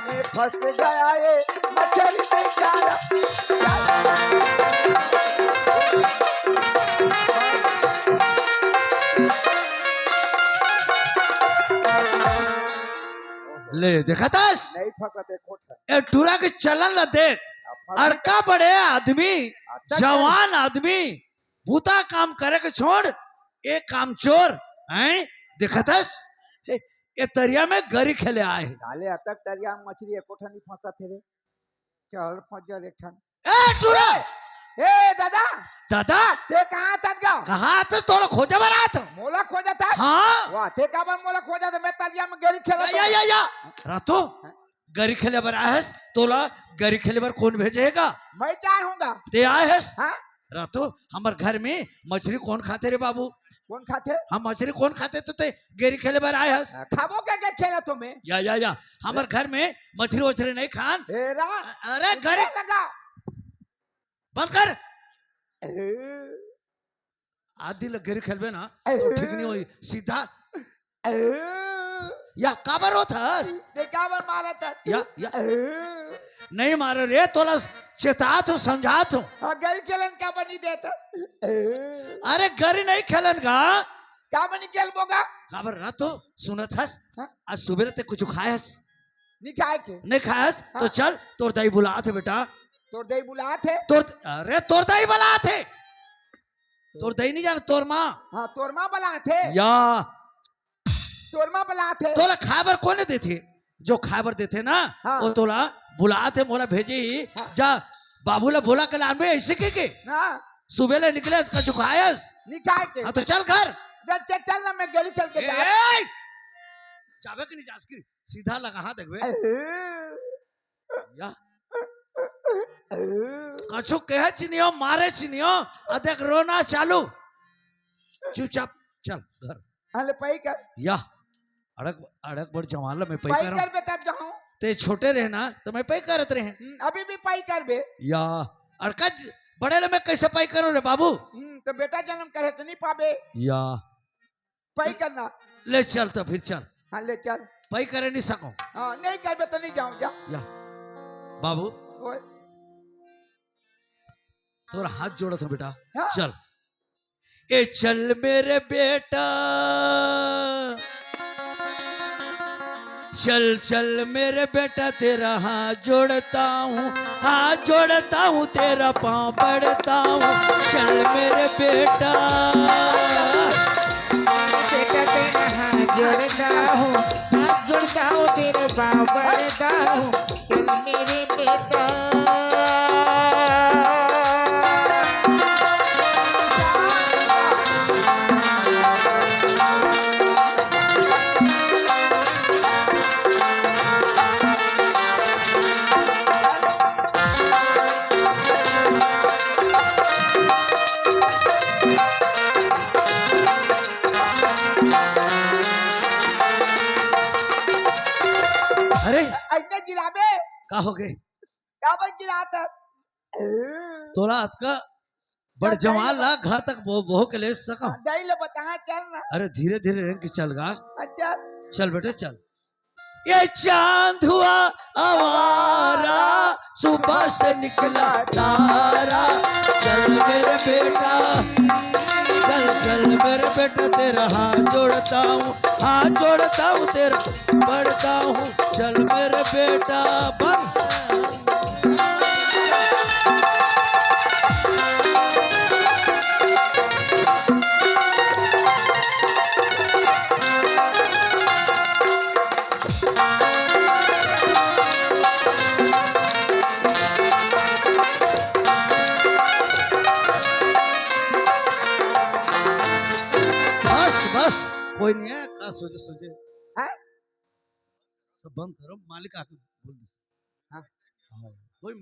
में फंस गया ये मछली बेचारा। ले देखा तास नहीं फंसते खोट ए टूरा के चलन ला देख अड़का बड़े आदमी जवान आदमी भूता काम करे के छोड़ एक काम चोर हैं देखा तास ये तरिया में गरी खेले आए साले अतक तरिया में मछली एको ठन नहीं फंसा थे रे। चल फंस जा एक ठन। ए टूरा ए दादा दादा ते कहाँ तक गया? कहाँ तो तोड़ा खोजा बना था मोला खोजा था। हाँ वाह ते काबर मोला खोजा था? मैं तरिया में गेरी खेला या रातो गरी खेले बर आए है तोला गरी खेले बर कौन भेजेगा? मैं चाहूंगा ते आए है हाँ रातो हमार घर में मछली कौन खाते रे बाबू? कौन खाते? हम मछली कौन खाते तो ते गेरी खेले बर आए है खाबो क्या खेला तुम्हें? या हमार घर में मछली वछली नहीं खान। हेरा अरे गरी लगा बंद कर आदि लग गरी खेलबे ना तो ठीक नहीं होई सीधा या काबर होता ते काबर मारा था? या नहीं मारो रे तोला चेतात हूँ समझात हूँ। हाँ गेरी खेलन का बनी देता? अरे गरी नहीं खेलन का का बनी खेल बोगा? काबर ना तो सुनत हस हाँ? आज सुबह ते कुछ खायस नहीं खाए के नहीं खायस तो चल तोर दाई बुलात है बेटा तोर दही बुला थे। अरे तोर दाई बुलात है तोर दाई नहीं जाना तोर माँ हाँ तोर माँ बुला थे या तोर माँ बुला थे। तोला खाबर कौन देते जो खाबर देते ना हाँ। वो तोला बुलाते मोला भेजे ही जा बाबूला बोला के लान में ऐसे के हाँ सुबह ले निकले इसका चुकायस नहीं खाए के हाँ तो चल घर चल ना मैं गेरी खेल के जा। जावे कि नहीं जास की सीधा लगा हाथ देखबे या कछु कहे चिनियो मारे चिनियो अदेख रोना चालू चुपचाप चल घर हाले पई कर या अड़क अड़क बड़ जवान ला मैं पई पई कर कर बेटा जाऊं ते छोटे रहे ना तो मैं पई करत रहे अभी भी पई कर बे या अड़का बड़े ले मैं कैसे पई करो रे बाबू तो बेटा जन्म करे तो नहीं पाबे या पई करना ले चल तो फिर चल हाँ ले चल पई करे नहीं सको हाँ नहीं कर बे तो नहीं जाऊं जा या बाबू ओए थोड़ा हाथ जोड़ो तो बेटा हाँ? चल ए चल मेरे बेटा चल चल मेरे बेटा तेरा हाथ जोड़ता हूँ तेरा पाँव पड़ता हूँ चल मेरे बेटा तेरा हाथ जोड़ता हूँ तेरे पाँव पड़ता हूँ चल मेरे बेटा। ऐसे गिराबे का हो गए काबर गिराता? तोला हाथ का बड़ जवान ला घर तक बो के ले सका दही ले बता चल ना। अरे धीरे धीरे रंग के चल गा अच्छा चल बेटे चल ये चांद हुआ आवारा सुबह से निकला तारा चल मेरे बेटा चल मेरे बेटा तेरा हाथ जोड़ता हूँ तेरा पढ़ता हूँ चल मेरे बेटा बन बस कोई नहीं है का सोचे है सब बंद करो मालिक आके बोल दी हाँ कोई